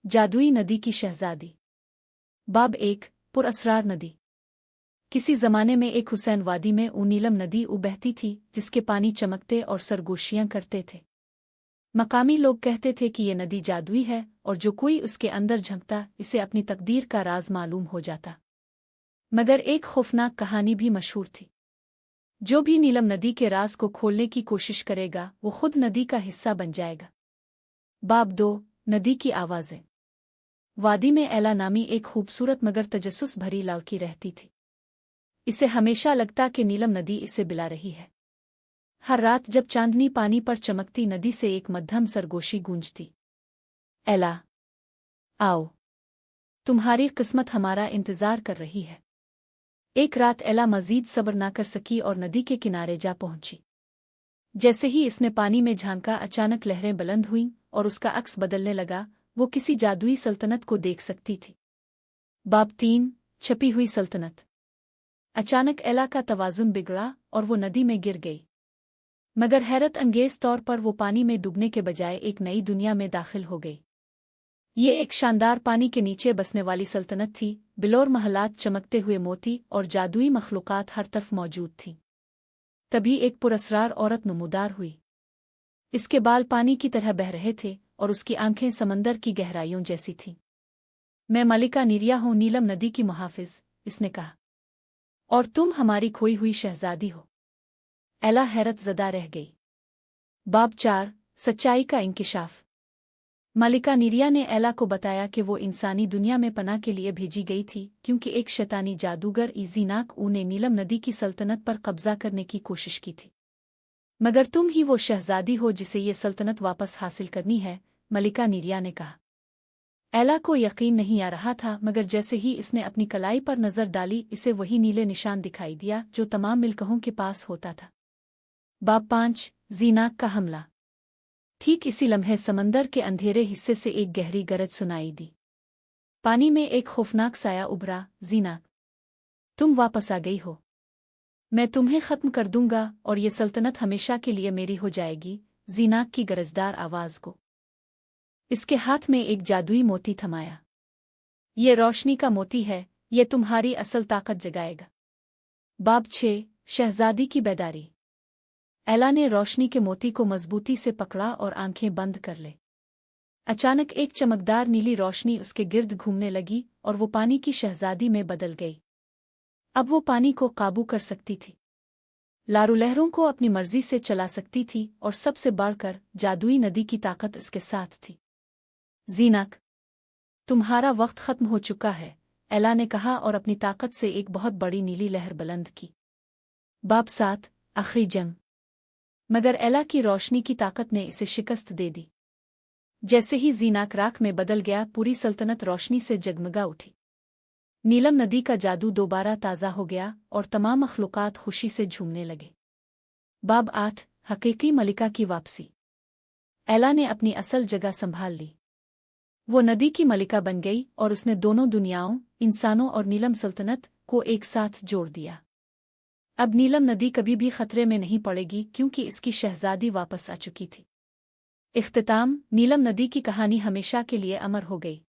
जादुई नदी की शहजादी। बाब एक पुरअसरार नदी। किसी जमाने में एक हुसैन वादी में नीलम नदी बहती थी जिसके पानी चमकते और सरगोशियां करते थे। मकामी लोग कहते थे कि ये नदी जादुई है और जो कोई उसके अंदर झंकता इसे अपनी तकदीर का राज मालूम हो जाता। मगर एक खौफनाक कहानी भी मशहूर थी। जो भी नीलम नदी के राज को खोलने की कोशिश करेगा वो खुद नदी का हिस्सा बन जाएगा। बाब दो नदी की आवाज़ें। वादी में एला नामी एक खूबसूरत मगर तजस्सुस भरी लड़की रहती थी। इसे हमेशा लगता कि नीलम नदी इसे बिला रही है। हर रात जब चांदनी पानी पर चमकती नदी से एक मध्यम सरगोशी गूंजती, एला आओ, तुम्हारी किस्मत हमारा इंतजार कर रही है। एक रात एला मजीद सब्र ना कर सकी और नदी के किनारे जा पहुंची। जैसे ही इसने पानी में झांका अचानक लहरें बुलंद हुईं और उसका अक्स बदलने लगा। वो किसी जादुई सल्तनत को देख सकती थी। बाब तीन छपी हुई सल्तनत। अचानक एला का तवाजुन बिगड़ा और वो नदी में गिर गई। मगर हैरत अंगेज तौर पर वो पानी में डूबने के बजाय एक नई दुनिया में दाखिल हो गई। ये एक शानदार पानी के नीचे बसने वाली सल्तनत थी। बिलोर महलात, चमकते हुए मोती और जादुई मखलूकात हर तरफ मौजूद थीं। तभी एक पुरअसरार औरत नमूदार हुई। इसके बाल पानी की तरह बह रहे थे और उसकी आंखें समंदर की गहराइयों जैसी थीं। मैं मलिका नीरिया हूँ, नीलम नदी की मुहाफिज, इसने कहा, और तुम हमारी खोई हुई शहजादी हो। एला हैरत ज़दा रह गई। बाब चार सच्चाई का इंकिशाफ। मलिका नीरिया ने एला को बताया कि वो इंसानी दुनिया में पनाह के लिए भेजी गई थी क्योंकि एक शैतानी जादूगर ईज़ीनाक ने नीलम नदी की सल्तनत पर कब्जा करने की कोशिश की थी। मगर तुम ही वो शहजादी हो जिसे ये सल्तनत वापस हासिल करनी है, मलिका नीरिया ने कहा। एला को यकीन नहीं आ रहा था, मगर जैसे ही इसने अपनी कलाई पर नजर डाली इसे वही नीले निशान दिखाई दिया जो तमाम मिल्कहों के पास होता था। बाब पांच जीनाक का हमला। ठीक इसी लम्हे समंदर के अंधेरे हिस्से से एक गहरी गरज सुनाई दी। पानी में एक खौफनाक साया उभरा। जीनाक, तुम वापस आ गई हो। मैं तुम्हें खत्म कर दूंगा और ये सल्तनत हमेशा के लिए मेरी हो जाएगी। जीनाक की गरजदार आवाज को इसके हाथ में एक जादुई मोती थमाया। ये रोशनी का मोती है, ये तुम्हारी असल ताकत जगाएगा। बाब छः शहजादी की बेदारी। एला ने रोशनी के मोती को मजबूती से पकड़ा और आंखें बंद कर ले। अचानक एक चमकदार नीली रोशनी उसके गिर्द घूमने लगी और वो पानी की शहजादी में बदल गई। अब वो पानी को काबू कर सकती थी, लारू लहरों को अपनी मर्जी से चला सकती थी और सबसे बढ़कर जादुई नदी की ताकत इसके साथ थी। जीनाक, तुम्हारा वक्त खत्म हो चुका है, एला ने कहा और अपनी ताकत से एक बहुत बड़ी नीली लहर बुलंद की। बाब सात आखिरी जंग। मगर एला की रोशनी की ताकत ने इसे शिकस्त दे दी। जैसे ही जीनाक राख में बदल गया, पूरी सल्तनत रोशनी से जगमगा उठी। नीलम नदी का जादू दोबारा ताज़ा हो गया और तमाम मखलूकात खुशी से झूमने लगे। बाब आठ हकीकी मलिका की वापसी। एला ने अपनी असल जगह संभाल ली। वो नदी की मलिका बन गई और उसने दोनों दुनियाओं, इंसानों और नीलम सल्तनत को एक साथ जोड़ दिया। अब नीलम नदी कभी भी खतरे में नहीं पड़ेगी क्योंकि इसकी शहजादी वापस आ चुकी थी। इख्तिताम, नीलम नदी की कहानी हमेशा के लिए अमर हो गई।